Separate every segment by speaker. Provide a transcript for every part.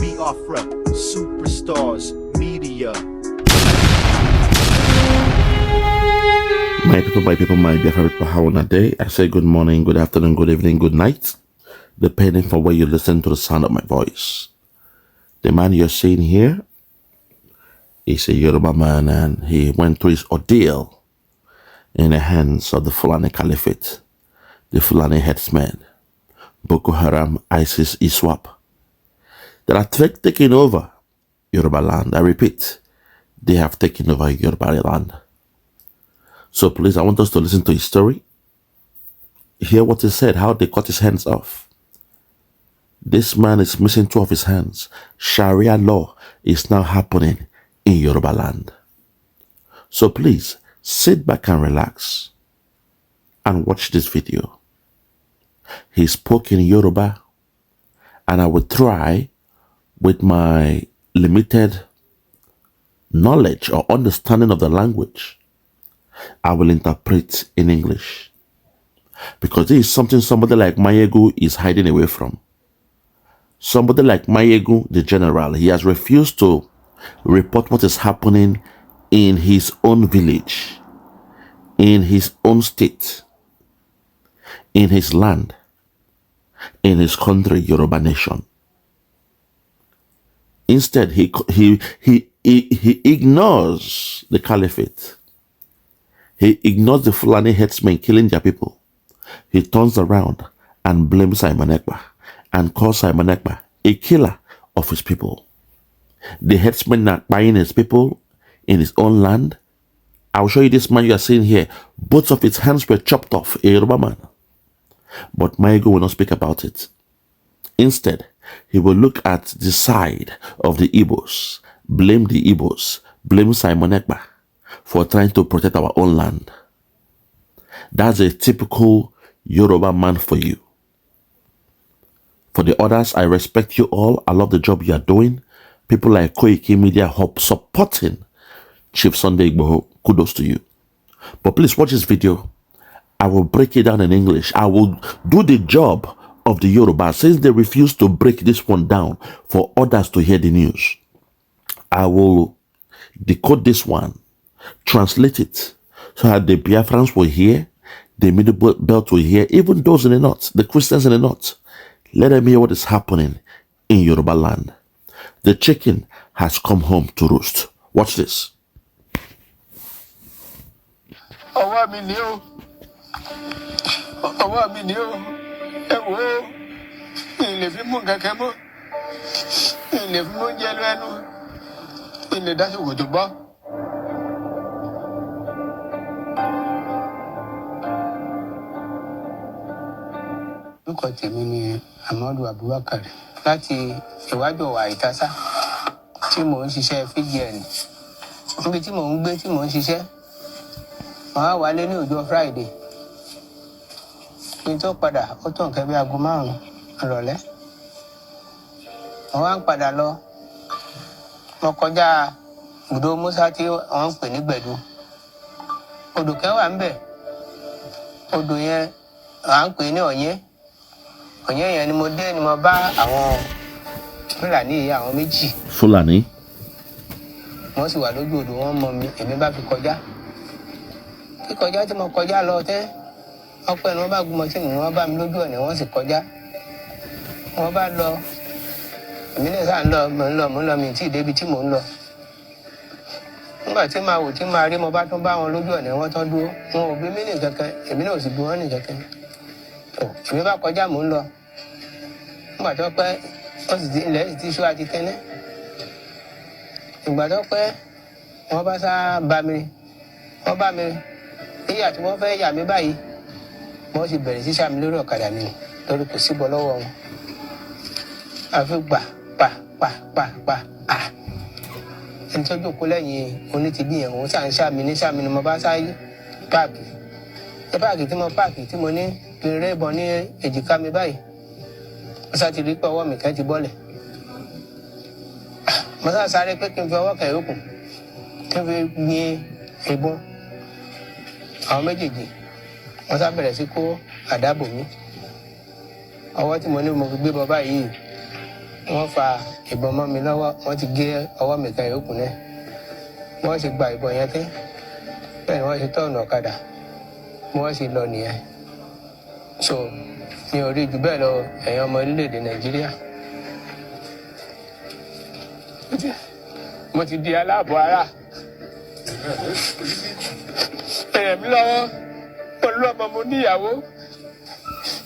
Speaker 1: Biafra, superstars, media.
Speaker 2: My people, my Biafra people, how on a day? I say good morning, good afternoon, good evening, good night, depending for where you listen to the sound of my voice. The man you're seeing here is a Yoruba man, and he went through his ordeal in the hands of the Fulani Caliphate, the Fulani herdsmen, Boko Haram, ISIS, ISWAP, that are taking over Yoruba land. I repeat, they have taken over Yoruba land. So please, I want us to listen to his story, hear what he said, how they cut his hands off. This man is missing 2 of his hands. Sharia law is now happening in Yoruba land. So please, sit back and relax and watch this video. He spoke in Yoruba, and I will try, with my limited knowledge or understanding of the language, I will interpret in English. Because this is something somebody like Mayegu is hiding away from. Somebody like Mayegu, the general, he has refused to report what is happening in his own village, in his own state, in his land, in his country, Yoruba nation. Instead, he ignores the caliphate. He ignores the Fulani herdsmen killing their people. He turns around and blames Simon Ekpa and calls Simon Ekpa a killer of his people. The herdsmen are buying his people in his own land. I'll show you this man you are seeing here. Both of his hands were chopped off, a Yoruba man. But Mayego will not speak about it. Instead, he will look at the side of the Igbos, blame the Igbos, blame Simon Ekpa for trying to protect our own land. That's a typical Yoruba man for you. For the others, I respect you all. I love the job you are doing. People like Koiki Media Hub supporting Chief Sunday Igboho. Kudos to you. But please watch this video. I will break it down in English. I will do the job of the Yoruba since they refuse to break this one down for others to hear the news. I will decode this one, translate it, so that the Biafrans will hear, the Middle Belt will hear, even those in the north, the Christians in the north. Let them hear what is happening in Yoruba land. The chicken has come home to roost. Watch this.
Speaker 3: Orúkọ tèmi ni Amadu Abubakar láti ìwájú wa Ìtásá tí mò ń ṣiṣẹ́ FGN. Níbi tí mò ń gbé tí mò ń ṣiṣẹ́, màá wálé ní ọjọ́ Friday. Kí n tó padà, ó tó nǹkan bí aago 5 ìrọ̀lẹ́. Mo wá ń padà lọ. Mo kọjá Ibùdó Musa tí wọ́n ń pè ní Gbẹ̀du. Odò kan wà ńbẹ̀. Odò yẹn à ń pè ní Ọ̀yẹ́. Ọ̀yẹ́ yẹn ni mo dé ni mo bá àwọn Fulani àwọn méjì.
Speaker 2: Fulani.
Speaker 3: Wọ́n sì wà lójú odò, wọ́n mọ mi, èmi bá fi kọjá. Kíkọjá tí mo kọjá lọ tẹ́, ọpẹ́ ni wọ́n bá gun mọ́ṣínì, wọ́n bá mi lójú ọ̀nà, wọ́n sì kọjá. Wọ́n bá lọ, èmi náà sáà ń lọ, mò ń lọ, mi tí ì débi tí mò ń lọ. Nígbà tí màá wò tí màá rí, mo bá tún bá wọn lójú ọ̀nà, wọ́n tán dúró. Wọn ò bí mí ní kankan, èmi náà ò sì bí wọ́n ní kankan. Èmi bá kọjá mò ń lọ. Nígbà tó pẹ́, ó sì ti ilẹ̀ sì ti ṣú àti tẹ́lẹ̀. Ìgbà tó pẹ́, wọ́n bá sá bá mi. Wọ́n bá mi. Níyà tí wọ́n fẹ́ yà mí báyìí, wọ́n sì bẹ̀rẹ̀ sí ṣá mi lórí ọ̀kadà mi lórí kò síbọ̀ lọ́wọ́ wọn. Àfi gbà pa. Ẹni tó jókòó lẹ́yìn onítìbí yẹn, òun ṣá ń ṣá mi ni mo bá sá páàkì. Ní páàkì tí mo páàkì tí mo ní kí n rébọn ní èjìká mi báyìí. Mo sá ti rí pé ọwọ́ mi kan ti bọ́lẹ̀. Mo sá sáré pé kí n fi ọwọ́ kan yòókù kí n fi gbin ìbọn àwọn méjèèjì. Wọ́n sá bẹ̀rẹ̀ sí kó àdá bò mí. Ọwọ́ tí mo ní mo fi gbé bọ́ báyìí wọ́n fa ìbọn mọ́ mi lọ́wọ́, wọ́n ti gé ọwọ́ mi kan yòókù náà. Wọ́n sì gba ìbọn yẹn tẹ́, bẹ́ẹ̀ ni wọ́n sì tọ̀nà ọ̀kadà, wọ́n sì lọ nìyẹn. So mi ò rí jù bẹ́ẹ̀ lọ, ẹ̀yin ọmọ orílẹ̀-èdè Nàìjíríà. Mo ti di aláàbọ̀ ara. Ẹ̀rẹ̀ mi lọ́wọ́, pẹ̀lú ọmọ mo níyàwó.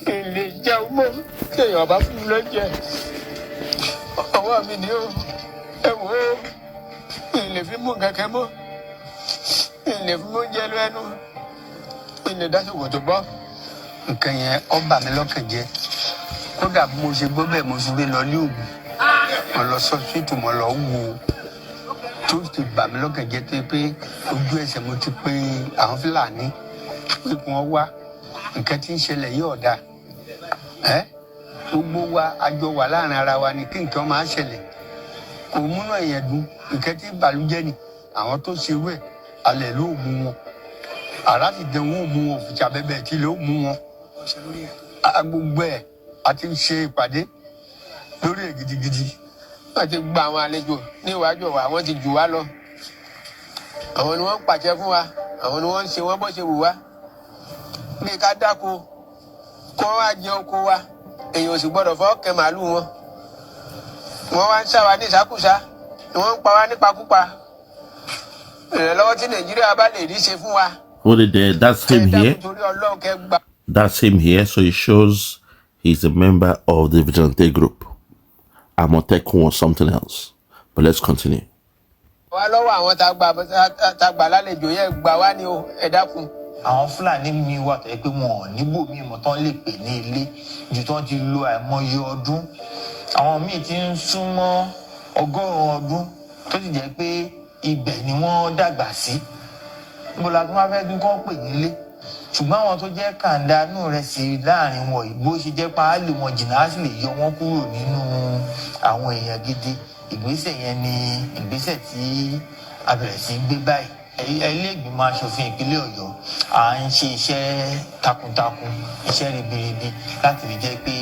Speaker 3: Ilé jẹun mọ́, tí èèyàn bá fún mi lóúnjẹ. Ọwọ́ mi ni ó, ẹ wò ó, ilé fi mú kẹ̀kẹ́ mọ́. Ilé fi mú oúnjẹ lẹ́nu. Ilé dáṣọ̀wò tó bọ́. Nǹkan yẹn ó bà mí lọ́kàn jẹ́. Kódà bí mo ṣe gbọ́ bẹ́ẹ̀ mo fi gbé lọ ní Ògùn. Mo lọ sọ́sítù, mo lọ wò ó. Tó ti bà mí lọ́kàn jẹ́ pé ojú ẹsẹ̀ mo ti pé àwọn Fúlàní pé kí wọ́n wá. Nǹkan tí ń ṣẹlẹ̀ yìí ọ̀dà. Gbogbo wa àjọ wà láàrin ara wa ni kí nǹkan máa ṣẹlẹ̀. Kò múnú ẹ̀yẹ̀ dùn. Nǹkan tí ìbàlújẹ́ ni àwọn tó ṣe wẹ̀ alẹ̀ ló mú wọn. Àrá ti dẹ̀ wọ́n mú wọn, òfìjà bẹ́bẹ̀ tí ló mú wọn. Gbogbo ẹ̀ a ti ṣe ìpàdé lórí ẹ̀ gidigidi. Wọ́n ti gba àwọn àlejò ní iwájú wa, wọ́n ti jù wá lọ. Àwọn ni wọ́n ń pàṣẹ fún wa, àwọn ni wọ́n ń ṣe wọ́n bó ṣe wù wá. Bí ká dáko, kó wá jẹ oko wa, èèyàn ò sì gbọ́dọ̀ fọ́ kẹ màálù wọn. Wọ́n wá ń sá wa ní ìsákúsá, ni wọ́n ń pa wá nípakúpa. Ìrànlọ́wọ́ tí Nàìjíríà bá lè rí ṣe fún wa.
Speaker 2: What is there? That's him here. That's him here. So it shows he's a member of the vigilante group. Amotekun or something else. But let's continue.
Speaker 4: Àwọn Fúlàní mi wà tó yẹ pé wọn ò níbò míì mọ́ tán lè pè ní ilé ju tán ti lo àìmọye ọdún. Àwọn míì ti ń súnmọ́ 100 ọdún tó sì jẹ́ pé ibẹ̀ ni wọ́n dàgbà sí. Níbo la tún wá fẹ́ dún kán pè nílé. Ṣùgbọ́n àwọn tó jẹ́ kàńdánù rẹ̀ sí láàrin wọn ìbò ṣe jẹ́ páálí wọn jìnnà á sì lè yọ wọ́n kúrò nínú àwọn èèyàn gidi. Ìgbésẹ̀ yẹn ni ìgbésẹ̀ tí a bẹ̀rẹ̀ sí gbé báyìí. Ilé ìgbìmọ̀ aṣòfin ìpínlẹ̀ Ọ̀yọ́ à ń ṣe iṣẹ́ takuntakun, iṣẹ́ ribiribi láti lè jẹ́ pé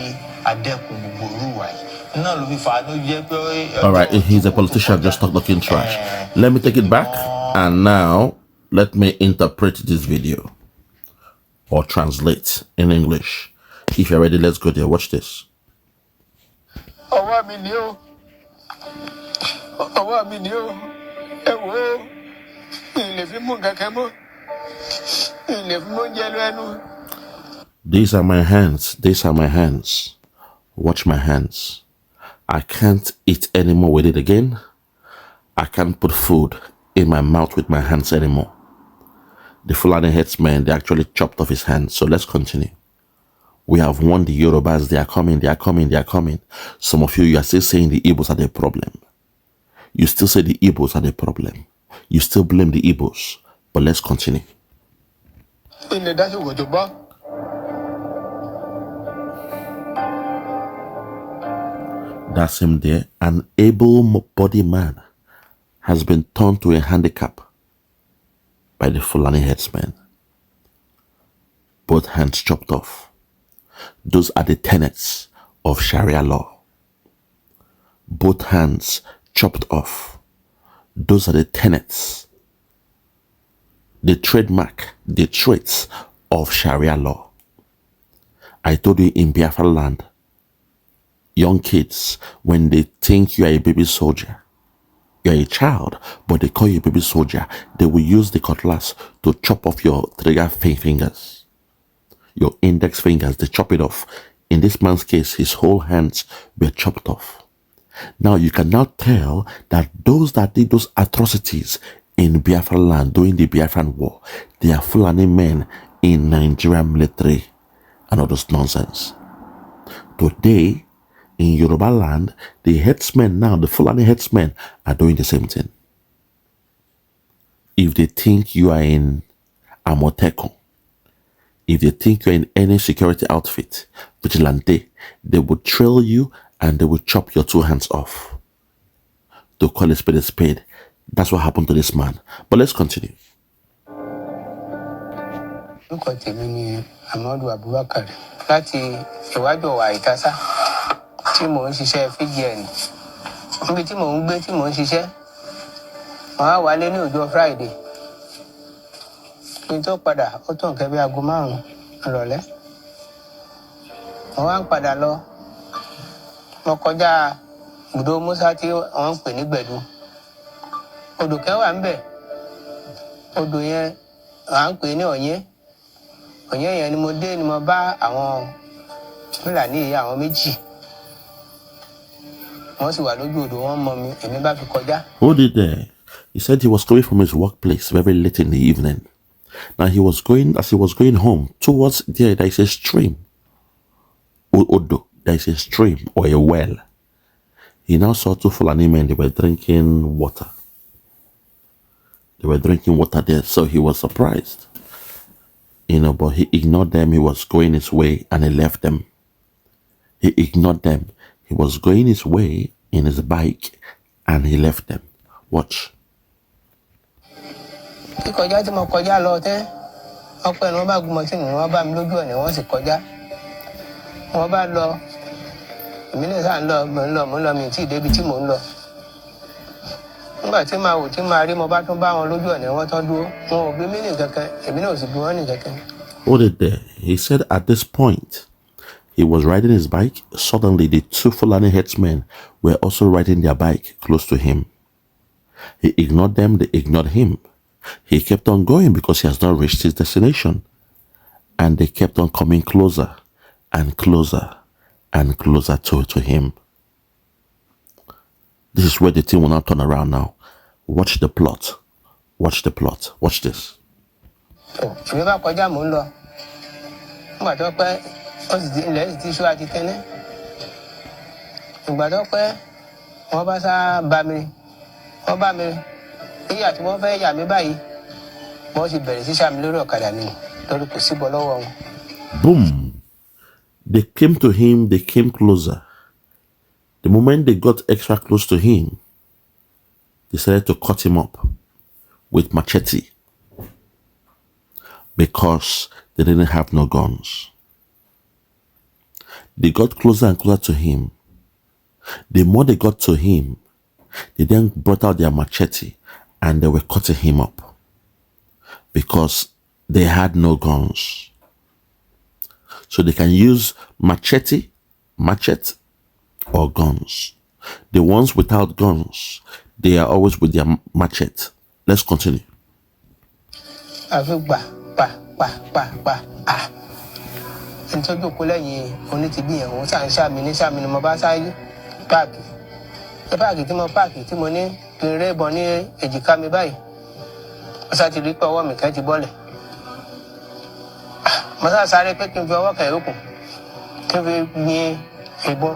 Speaker 4: a dẹ́kun gbogbo orúwà yìí. Náà ló fi fà á ló jẹ́ pé.
Speaker 2: All right, he's a politician just talking trash. Let me take it back and now let me interpret this video or translate in English. If you're ready, let's go there. Watch this.
Speaker 3: Ọwọ́ mi ni ó, ọwọ́ mi ni ó, ẹ wò ó.
Speaker 2: These are my hands. These are my hands. Watch my hands. I can't eat anymore with it again. I can't put food in my mouth with my hands anymore. The Fulani headsmen, they actually chopped off his hands. So let's continue. We have won the Yorubas. They are coming. They are coming. They are coming. Some of you are still saying the Igbos are the problem. You still say the Igbos are the problem. You still blame the Igbos, but let's continue. That's him there. An able-bodied man has been turned to a handicap by the Fulani headsmen. Both hands chopped off. Those are the tenets of Sharia law. Both hands chopped off. Those are the tenets, the trademark, the traits of Sharia law. I told you in Biafra land, young kids, when they think you are a baby soldier, you are a child, but they call you a baby soldier, they will use the cutlass to chop off your trigger fingers, your index fingers, they chop it off. In this man's case, his whole hands were chopped off. Now you can now tell that those that did those atrocities in Biafra land during the Biafran war, they are Fulani men in Nigerian military and all this nonsense. Today, in Yoruba land, the headsmen now, the Fulani headsmen are doing the same thing. If they think you are in Amotekun, if they think you're in any security outfit, vigilante, they will trail you and they will chop your 2 hands off. To call a spade a spade. That's what happened to this man. But let's continue.
Speaker 3: tí mò ń ṣiṣẹ́ fíjì ẹ̀ ní níbi tí mò ń gbé tí mò ń ṣiṣẹ́ wọ́n á wálé ní ọjọ́ Friday kí n tó padà ó tó nǹkan bí aago 5 ìrọ̀lẹ́ wọ́n wá ń padà lọ mo kọjá ibùdó Musa tí wọ́n ń pè ní Gbẹ̀du odò kan wà ńbẹ̀ odò yẹn à ń pè ní Ọ̀yẹ́ yẹn ni mo dé ni mo bá àwọn Fulani yìí àwọn méjì wọ́n sì wà lójú odò wọ́n mọ mi èmi bá fi kọjá.
Speaker 2: Hold it there. He said he was coming from his workplace very late in the evening. Now as he was going home towards there is a stream. Odo, there is a stream or a well. He now saw 2 Fulani men, they were drinking water. They were drinking water there, so he was surprised. But he ignored them, he was going his way and he left them. He ignored them. He was going his way in his bike and he left them. Watch.
Speaker 3: Kíkọjá tí mo kọjá lọ tẹ́ ọpẹ́ ni wọ́n bá gun mọ́tì nínú wọ́n bá mi lójú ọ̀nà wọ́n sì kọjá wọ́n bá lọ èmi náà sáà ń lọ mo ń lọ mi tí ì débi tí mò ń lọ nígbà tí màá wò tí màá rí mo bá tún bá wọn lójú ọ̀nà wọ́n tán dúró wọn ò bí mí ní kankan èmi náà ò sì bí wọ́n ní kankan.
Speaker 2: Hold it there. He said at this point he was riding his bike. Suddenly the 2 Fulani herdsmen were also riding their bike close to him. He ignored them, they ignored him. He kept on going because he has not reached his destination. And they kept on coming closer and closer and closer to him. This is where the thing will now turn around now. Watch the plot. Watch the plot. Watch this.
Speaker 3: Èmi bá kọjá mò ń lọ. Nígbà tó pẹ́ ó sì ilẹ̀ ti ṣú àti tẹ́lẹ̀. Ìgbà tó pẹ́ wọ́n bá sá bá mi. Wọ́n bá mi níyà tí wọ́n fẹ́ yà mí báyìí. Wọ́n sì bẹ̀rẹ̀ sí sàmì lórí ọ̀kadà mi lórí kò síbọ̀ lọ́wọ́ wọn.
Speaker 2: Boom. They came to him, they came closer. The moment they got extra close to him, they decided to cut him up with machete because they didn't have no guns. They got closer and closer to him. The more they got to him, they then brought out their machete and they were cutting him up because they had no guns. So they can use machete, or guns. The ones without guns, they are always with their machete. Let's continue.
Speaker 3: Nítorí kó lẹ́yìn onítìbí yẹn òun sáà ń ṣàmì ni mo bá sáyé páàkì. Páàkì tí mo ní kí n ré ìbọn ní èjìká mi báyìí. Mo sá ti rí pé ọwọ́ mi kan ti bọ́lẹ̀. Mo sá sáré pé kí n fi ọwọ́ kan yòókù kí n fi yin ìbọn.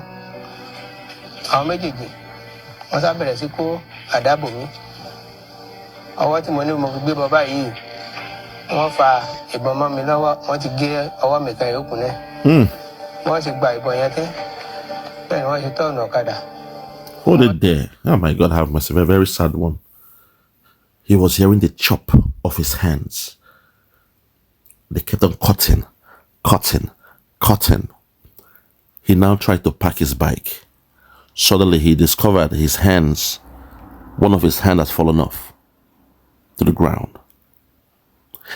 Speaker 3: Àwọn méjèèjì wọ́n sá bẹ̀rẹ̀ sí kó àdábò mi. Ọwọ́ tí mo ní mo fi gbé bọ́ báyìí wọ́n fa ìbọn mọ́ mi lọ́wọ́ wọ́n ti gé ọwọ́ mi kan yòókù náà. Wọ́n ti gba ìbọn yẹn tẹ́ bẹ́ẹ̀ ni wọ́n ti tọ̀nà ọ̀kadà.
Speaker 2: Hold it there. Oh my God, have mercy. A very sad one. He was hearing the chop of his hands. They kept on cutting. He now tried to park his bike. Suddenly he discovered his hands, one of his hands has fallen off to the ground.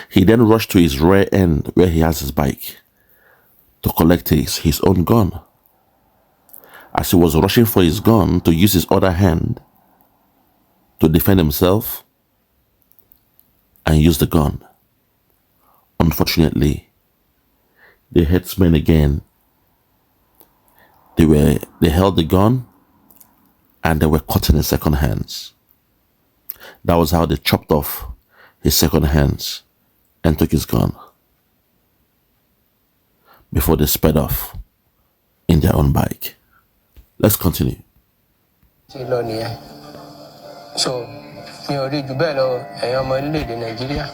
Speaker 2: He then rushed to his rear end where he has his bike to collect his own gun. As he was rushing for his gun to use his other hand to defend himself and use the gun, unfortunately, the herdsmen again, they held the gun and they were cutting his second hands. That was how they chopped off his second hands and took his gun before they sped off in their own bike. Let's continue.
Speaker 3: So, mi ò rí jù bẹ́ẹ̀ lọ ẹ̀yin ọmọ orílẹ̀-èdè Nàìjíríà.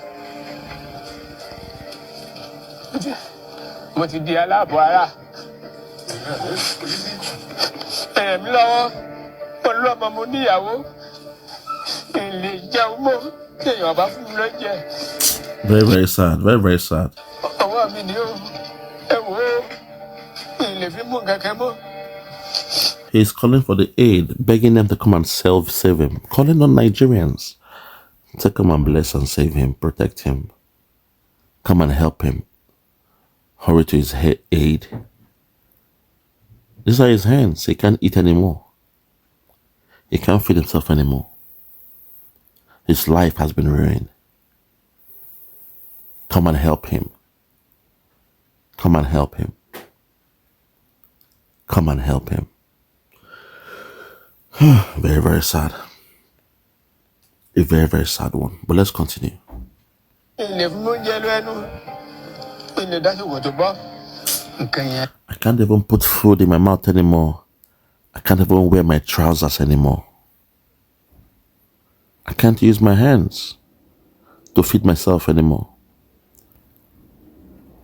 Speaker 3: Mo ti di aláàbọ̀ ara. Ẹ̀yẹ̀ mi lọ́wọ́, mo lọ́mọ mo níyàwó. Ilé jẹun mọ́ kí èèyàn bá fún mi lóúnjẹ.
Speaker 2: Very, very sad. Very, very sad.
Speaker 3: Ọwọ́ mi ni ó ẹ wò ó ilé fi mú kankan mọ́.
Speaker 2: He's calling for the aid, begging them to come and save him, calling on Nigerians to come and bless and save him, protect him, come and help him, hurry to his aid. These are his hands. He can't eat anymore. He can't feed himself anymore. His life has been ruined. Come and help him. Come and help him. Come and help him. Very, very sad. A very, very sad one. But let's continue. I can't even put food in my mouth anymore. I can't even wear my trousers anymore. I can't use my hands to feed myself anymore.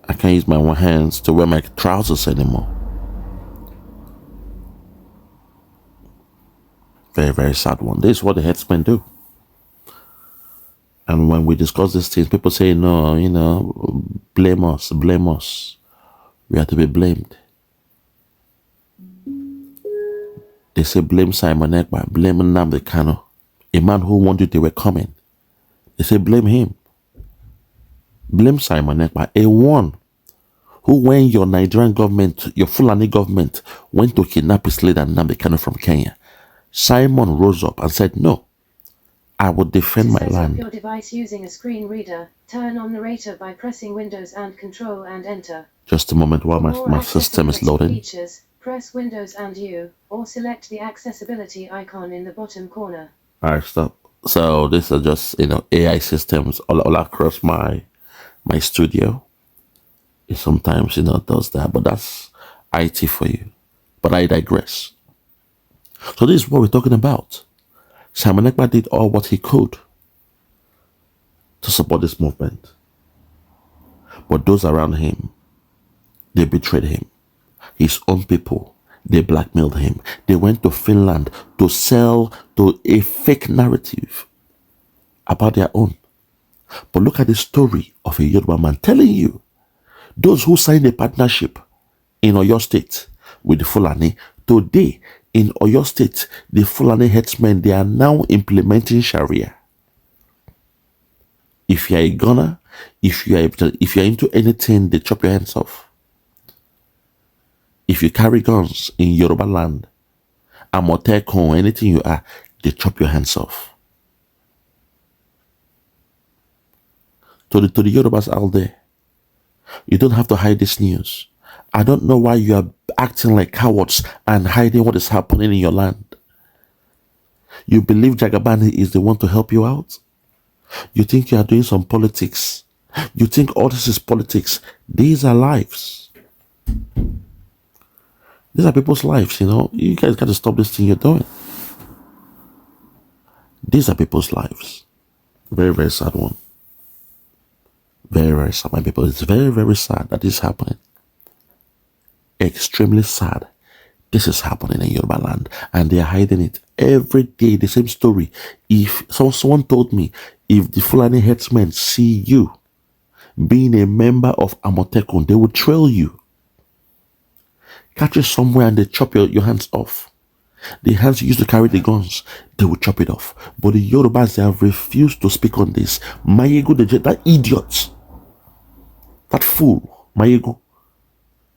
Speaker 2: I can't use my hands to wear my trousers anymore. Very, very sad one. This is what the headsmen do. And when we discuss these things, people say, no, you know, blame us, blame us. We have to be blamed. They say blame Simon Ekpa, blame NNAMDI Kanu, a man who wanted they were coming. They say blame him. Blame Simon Ekpa, a one who, when your Nigerian government, your Fulani government, went to kidnap his leader NNAMDI Kanu from Kenya, Simon rose up and said, no, I will defend my land.
Speaker 5: Set up your device using a screen reader. Turn on narrator by pressing Windows and Control and Enter.
Speaker 2: Just a moment while my system is loading.
Speaker 5: Features, press Windows and U, or select the accessibility icon in the bottom corner.
Speaker 2: Alright, stop. So these are just, you know, AI systems all across my studio. It sometimes, you know, does that, but that's IT for you. But I digress. So this is what we're talking about. Simon Ekpa did all what he could to support this movement. But those around him, they betrayed him. His own people, they blackmailed him. They went to Finland to sell to a fake narrative about their own. But look at the story of a Yoruba man telling you, those who signed a partnership in Oyo State with the Fulani, today in Oyo State, the Fulani headsmen, they are now implementing Sharia. If you are a gunner, if you are into anything, they chop your hands off. If you carry guns in Yoruba land, Amotekun, anything you are, they chop your hands off. To the Yorubas out there, you don't have to hide this news. I don't know why you are acting like cowards and hiding what is happening in your land. You believe Jagabani is the one to help you out? You think you are doing some politics? You think all this is politics? These are lives. These are people's lives, you know. You guys got to stop this thing you're doing. These are people's lives. Very, very sad one. Very, very sad, my people. It's very, very sad that this is happening. Extremely sad. This is happening in Yoruba land, and they are hiding it every day. The same story. If someone told me, if the Fulani headsmen see you being a member of Amotekun, they will trail you, catch you somewhere, and they chop your hands off. The hands you used to carry the guns, they will chop it off. But the Yorubas, they have refused to speak on this. Mayego, that idiot, that fool, Mayego.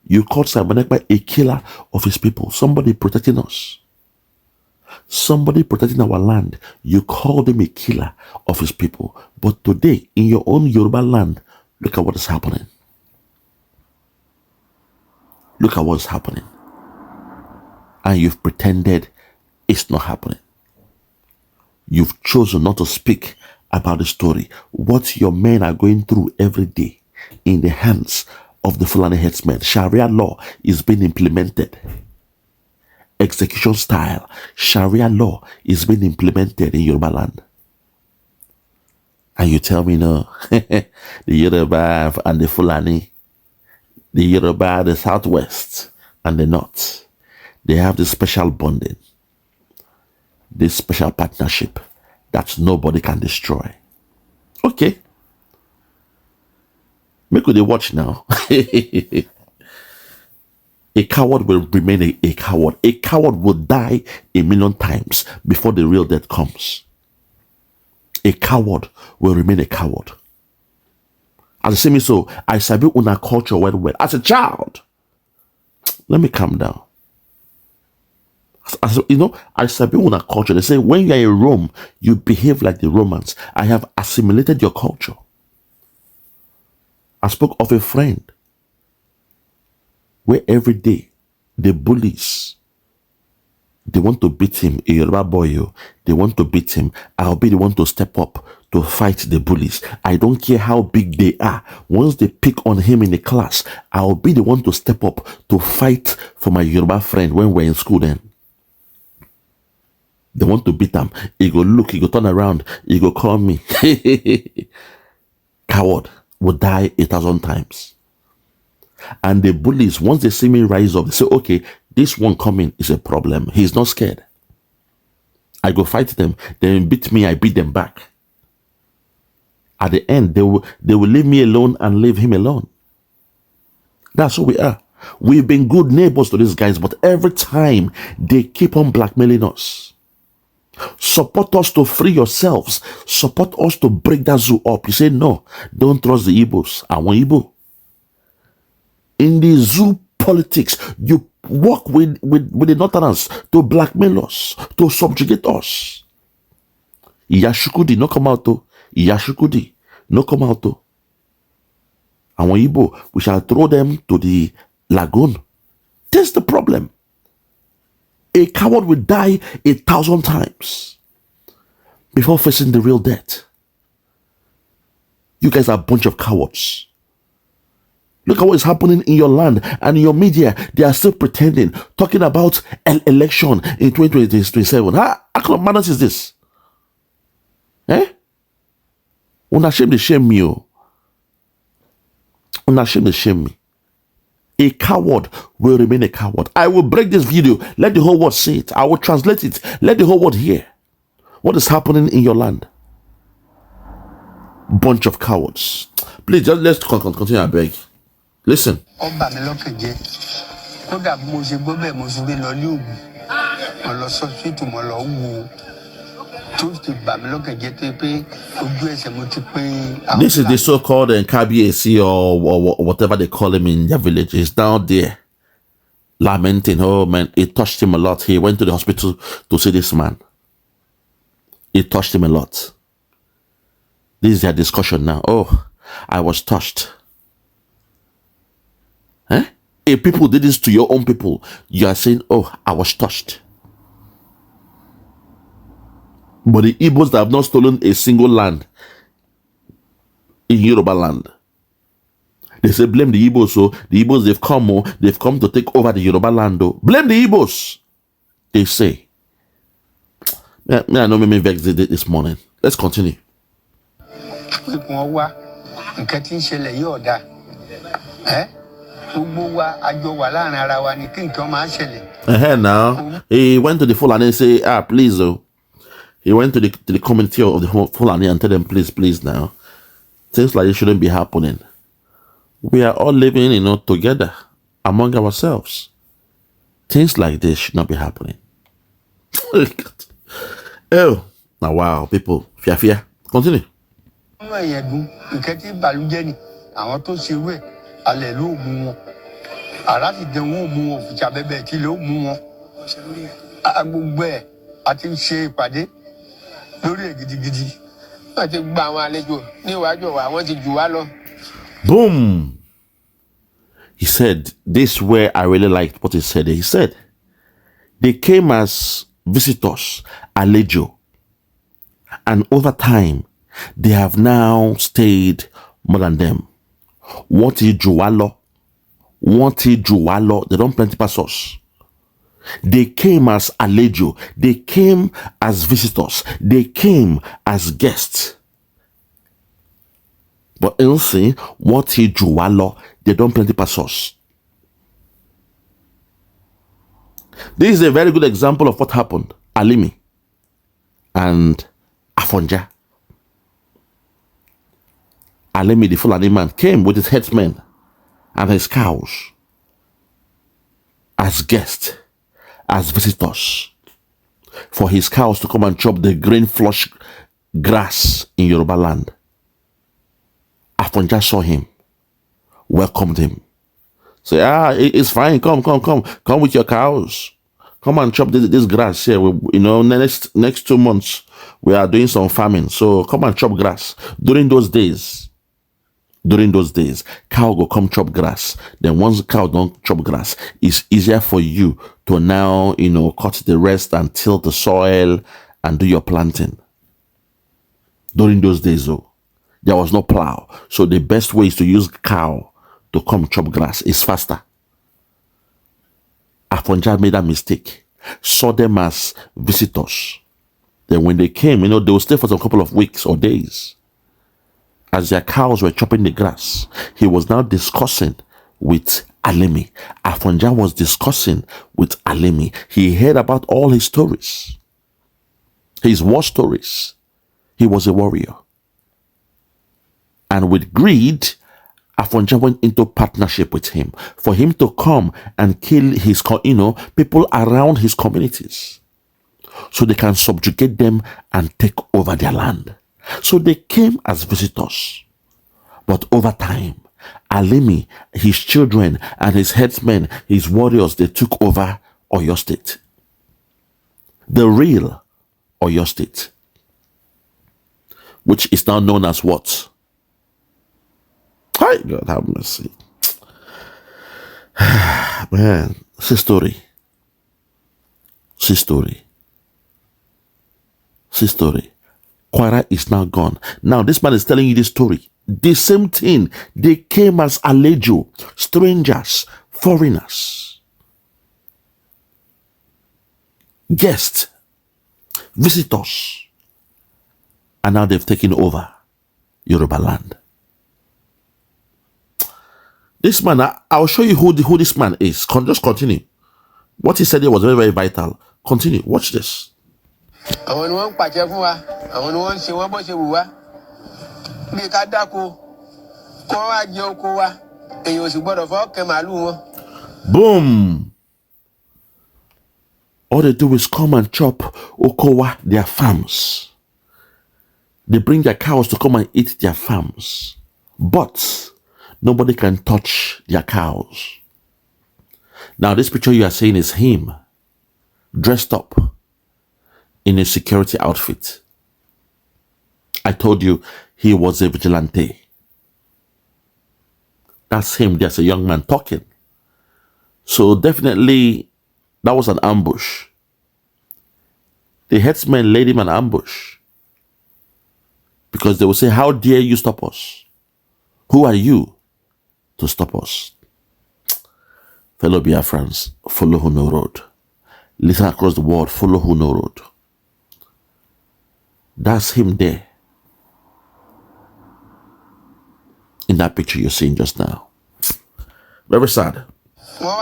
Speaker 2: You called Simon Ekpa a killer of his people. Somebody protecting us. Somebody protecting our land. You called him a killer of his people. But today, in your own Yoruba land, look at what is happening. Look at what's happening. And you've pretended it's not happening. You've chosen not to speak about the story. What your men are going through every day in the hands of the Fulani headsmen. Sharia law is being implemented. Execution style. Sharia law is being implemented in Yoruba land. And you tell me no. The Yoruba and the Fulani, the Yoruba, the Southwest and the North, they have this special bonding, this special partnership that nobody can destroy. Okay. Make we dey watch now. A coward will remain a coward. A coward will die 1,000,000 times before the real death comes. A coward will remain a coward. As I say me so, I sabi una culture well. As a child, let me calm down. As you know, I sabi una culture. They say when you are in Rome, you behave like the Romans. I have assimilated your culture. I spoke of a friend where every day the bullies, they want to beat him, a Yoruba boy, they want to beat him. I'll be the one to step up to fight the bullies. I don't care how big they are. Once they pick on him in the class, I'll be the one to step up to fight for my Yoruba friend when we're in school then. They want to beat him. He go look, he go turn around, he go call me. Coward will die 1,000 times. And the bullies, once they see me rise up, they say, okay, this one coming is a problem. He's not scared. I go fight them. They beat me, I beat them back. At the end, they will leave me alone and leave him alone. That's who we are. We've been good neighbors to these guys, but every time they keep on blackmailing us. Support us to free yourselves. Support us to break that zoo up. You say, no, don't trust the Igbos. I want Igbo. In the zoo politics, you work with the Northerners to blackmail us, to subjugate us. Yashukudi, no come out to. Yashukudi, no come out to. And when Igbo, we shall throw them to the lagoon. That's the problem. A coward will die 1,000 times before facing the real death. You guys are a bunch of cowards. Look at what is happening in your land and in your media. They are still pretending, talking about an election in 2027. How kind of madness is this? Una shame to shame me. Una shame to shame me. A coward will remain a coward. I will break this video. Let the whole world see it. I will translate it. Let the whole world hear what is happening in your land. Bunch of cowards. Please, just let's continue, I beg. Listen. This is the so-called KBAC or whatever they call him in their village. He's down there lamenting. Oh man, it touched him a lot. He went to the hospital to see this man. It touched him a lot. This is their discussion now. Oh, I was touched. If people did this to your own people, you are saying, oh, I was touched. But the Igbos that have not stolen a single land in Yoruba land, they say blame the Igbos. So the Igbos, they've come to take over the Yoruba land. Blame the Igbos. They say. I know me vex this morning. Let's continue. Now he went to the Fulani and say, please, he went to the community of the Fulani and tell them, please now, things like this shouldn't be happening. We are all living, together among ourselves. Things like this should not be happening. Oh, now wow, people, fear. Continue. Boom. He said, this is where I really liked what he said. He said, they came as visitors, alejo, and over time, they have now stayed more than them. What is Juwalo? They don't plenty passos. They came as alejo. They came as visitors. They came as guests. But see, what is Juwalo? They don't plenty passos. This is a very good example of what happened. Alimi and Afonja. Alimi, the Fulani man, came with his headsmen and his cows. as guests, as visitors, for his cows to come and chop the green flush grass in Yoruba land. Afonja saw him, welcomed him. Say, it's fine. Come with your cows. Come and chop this grass here. Next 2 months we are doing some farming, so come and chop grass. During those days, cow go come chop grass. Then once cow don't chop grass, it's easier for you to now cut the rest and till the soil and do your planting. During those days, though, there was no plow, so the best way is to use cow to come chop grass. It's faster. Afonja made that mistake, saw them as visitors. Then when they came, they will stay for some couple of weeks or days. As their cows were chopping the grass, he was now discussing with Alimi. Afonja was discussing with Alimi. He heard about all his stories, his war stories. He was a warrior. And with greed, Afonja went into partnership with him for him to come and kill his, people around his communities, so they can subjugate them and take over their land. So they came as visitors. But over time, Alimi, his children, and his headsmen, his warriors, they took over Oyo State. The real Oyo State, which is now known as what? Hi, God have mercy. Man, it's a story. Kwara is now gone. Now this man is telling you this story. The same thing. They came as alejo, strangers, foreigners, guests, visitors, and now they've taken over Yoruba land. This man, I'll show you who this man is. Just continue. What he said here was very, very vital. Continue. Watch this.
Speaker 3: Àwọn ni wọ́n ń pàṣẹ fún wa, àwọn ni wọ́n ń ṣe wọ́n bó ṣe wù wá. Bí ká dáko, kó wá jẹ oko wa, èèyàn ò sì gbọ́dọ̀ fọ́ kẹ màálù wọn.
Speaker 2: Boom! All they do is come and chop okowa, their farms. They bring their cows to come and eat their farms. But nobody can touch their cows. Now this picture you are seeing is him, dressed up in a security outfit. I told you he was a vigilante. That's him. There's a young man talking. So definitely that was an ambush. The headsmen laid him an ambush because they will say, how dare you stop us? Who are you to stop us? Fellow Biafrans, follow who no road. Listen across the world, follow who no road. That's him there. In that picture you're seeing just now. Very sad. Come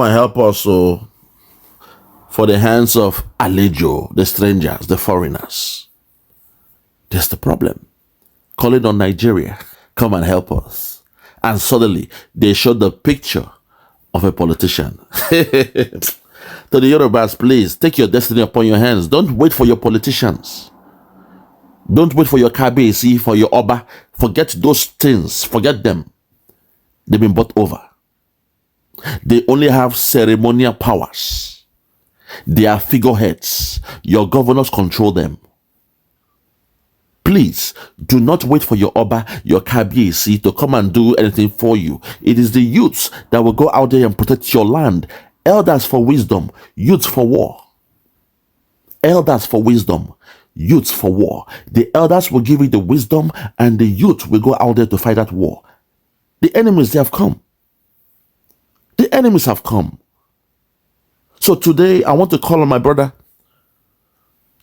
Speaker 2: and help us for the hands of Alejo, the strangers, the foreigners. That's the problem. Calling on Nigeria, come and help us. And suddenly they showed the picture of a politician. To the Yorubas, please take your destiny upon your hands. Don't wait for your politicians. Don't wait for your KBC, for your Oba. Forget those things. Forget them. They've been bought over. They only have ceremonial powers. They are figureheads. Your governors control them. Please, do not wait for your Oba, your KBC to come and do anything for you. It is the youths that will go out there and protect your land. Elders for wisdom, youths for war. Elders for wisdom, youths for war. The elders will give you the wisdom and the youth will go out there to fight that war. The enemies, they have come. The enemies have come. So today, I want to call on my brother,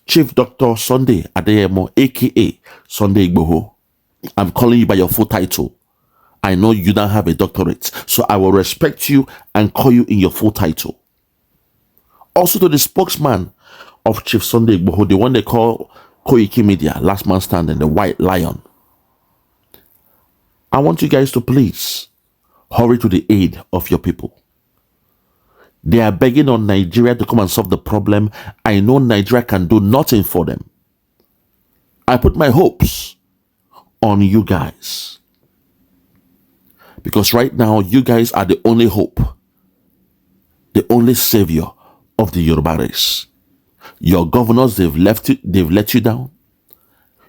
Speaker 2: Chief Dr. Sunday Adeyemo, aka Sunday Igboho. I'm calling you by your full title. I know you don't have a doctorate, so I will respect you and call you in your full title. Also to the spokesman of Chief Sunday Igboho, the one they call Koiki Media, last man standing, the white lion. I want you guys to please hurry to the aid of your people. They are begging on Nigeria to come and solve the problem. I know Nigeria can do nothing for them. I put my hopes on you guys. Because right now, you guys are the only hope, the only savior of the Yoruba race. Your governors, they've let you down.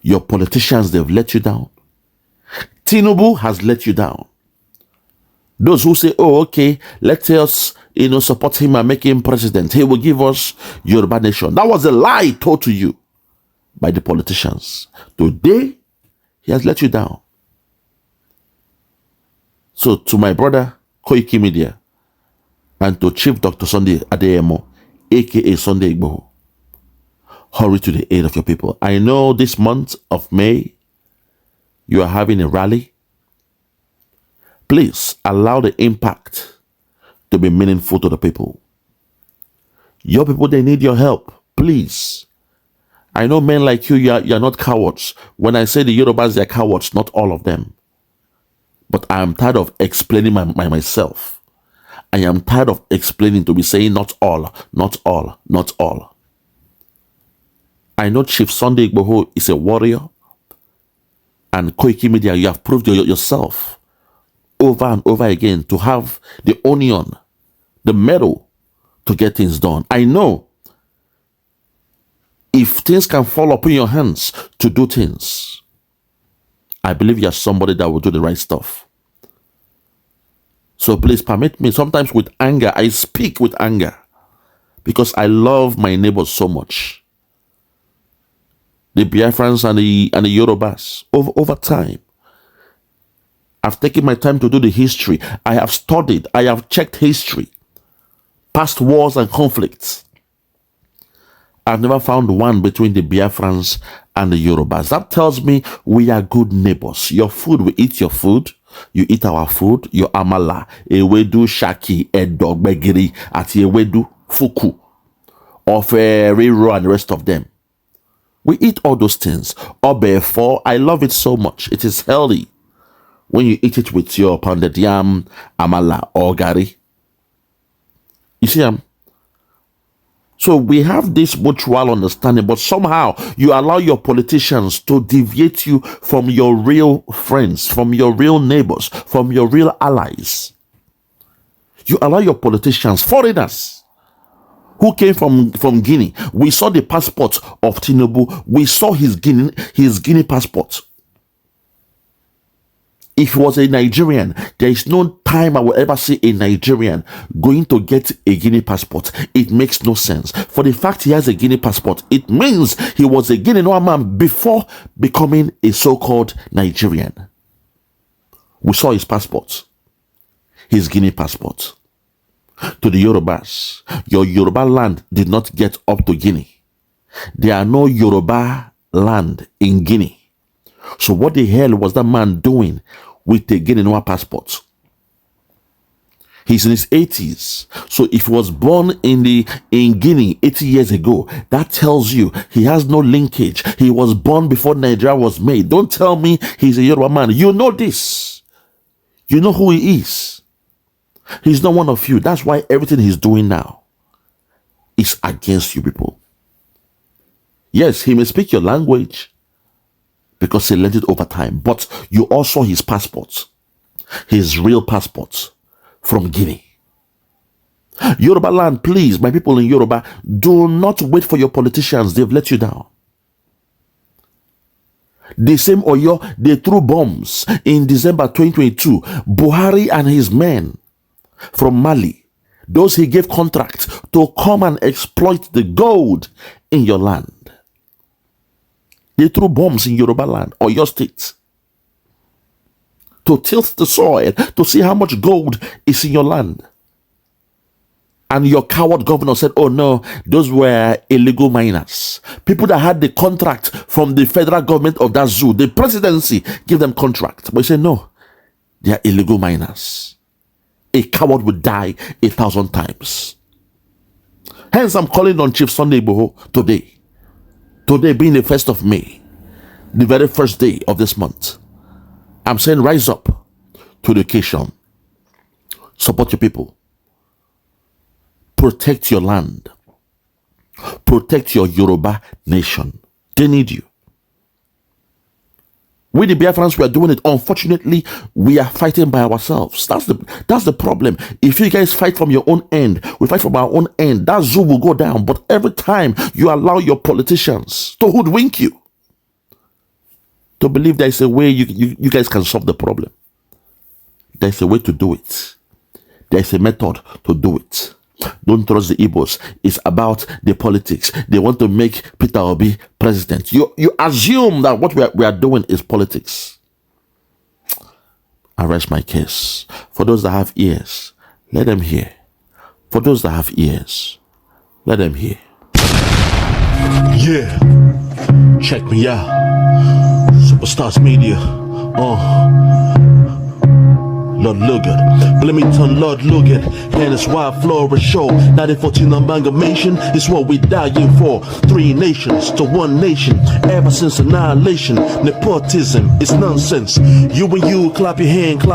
Speaker 2: Your politicians, they've let you down. Tinubu has let you down. Those who say, oh, okay, let us, support him and make him president. He will give us Yoruba nation. That was a lie told to you by the politicians. Today, he has let you down. So to my brother, Koiki Media, and to Chief Dr. Sunday Adeyemo, aka Sunday Igboho, hurry to the aid of your people. I know this month of May, you are having a rally. Please allow the impact to be meaningful to the people. Your people, they need your help. Please. I know men like you, you're not cowards. When I say the Yorubas, they're cowards, not all of them. But I am tired of explaining myself. I am tired of explaining to be saying not all, not all, not all. I know Chief Sunday Igboho is a warrior. And Koiki Media, you have proved yourself over and over again to have the onion, the metal to get things done. I know if things can fall upon your hands to do things, I believe you're somebody that will do the right stuff. So please permit me, sometimes with anger, I speak with anger because I love my neighbors so much. The Biafrans and the Yorubas, over time. I've taken my time to do the history. I have studied. I have checked history. Past wars and conflicts. I've never found one between the Biafrans and the Yorubas. That tells me we are good neighbors. Your food, we eat your food. You eat our food. Your amala, ewedu, shaki, edog, begiri, ati ewedu, fuku, ofe, riro, and the rest of them. We eat all those things. Obe-for, I love it so much. It is healthy when you eat it with your pounded yam, amala, or gari. You see, so we have this mutual understanding, but somehow you allow your politicians to deviate you from your real friends, from your real neighbors, from your real allies. You allow your politicians, foreigners, who came from Guinea. We saw the passport of Tinubu. We saw his Guinea passport. If he was a Nigerian, there is no time I will ever see a Nigerian going to get a Guinea passport. It makes no sense. For the fact he has a Guinea passport, it means he was a Guinean man before becoming a so-called Nigerian. We saw his passport, his Guinea passport. To the Yorubas, your Yoruba land did not get up to Guinea. There are no Yoruba land in Guinea. So what the hell was that man doing with the Guinean passport? He's in his 80s. So if he was born in Guinea 80 years ago, that tells you he has no linkage. He was born before Nigeria was made. Don't tell me he's a Yoruba man. You know this. You know who he is. He's not one of you. That's why everything he's doing now is against you people. Yes, he may speak your language because he learned it over time, but you also his passport, his real passport from Guinea. Yoruba land, please, my people in Yoruba, do not wait for your politicians. They've let you down. The same Oyo, they threw bombs in December 2022. Buhari and his men from Mali, those he gave contracts to come and exploit the gold in your land. They threw bombs in Yoruba land or your state to tilt the soil to see how much gold is in your land. And your coward governor said, oh no, those were illegal miners. People that had the contract from the federal government of that zoo, the presidency gave them contract. But he said, no, they are illegal miners. A coward would die 1,000 times. Hence, I'm calling on Chief Sunday Igboho today. Today being the 1st of May, the very first day of this month. I'm saying rise up to the occasion. Support your people. Protect your land. Protect your Yoruba nation. They need you. We the Biafrans, we are doing it. Unfortunately, we are fighting by ourselves. That's the problem. If you guys fight from your own end, we fight from our own end, that zoo will go down. But every time you allow your politicians to hoodwink you, to believe there is a way you guys can solve the problem. There's a way to do it. There's a method to do it. Don't trust the Igbos. It's about the politics. They want to make Peter Obi president. You assume that what we are doing is politics. I rest my case. For those that have ears, let them hear. For those that have ears, let them hear. Yeah. Check me out. Superstars Media. Lord Logan, Bloomington, Lord Logan, and it's wild Flora show. 1914 amalgamation is what we dying for. 3 nations to 1 nation, ever since annihilation. Nepotism is nonsense. You and you, clap your hands.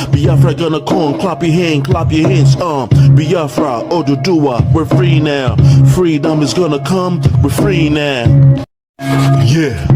Speaker 2: Biafra gonna come, clap your hands. Biafra, Oduduwa, we're free now. Freedom is gonna come, we're free now. Yeah.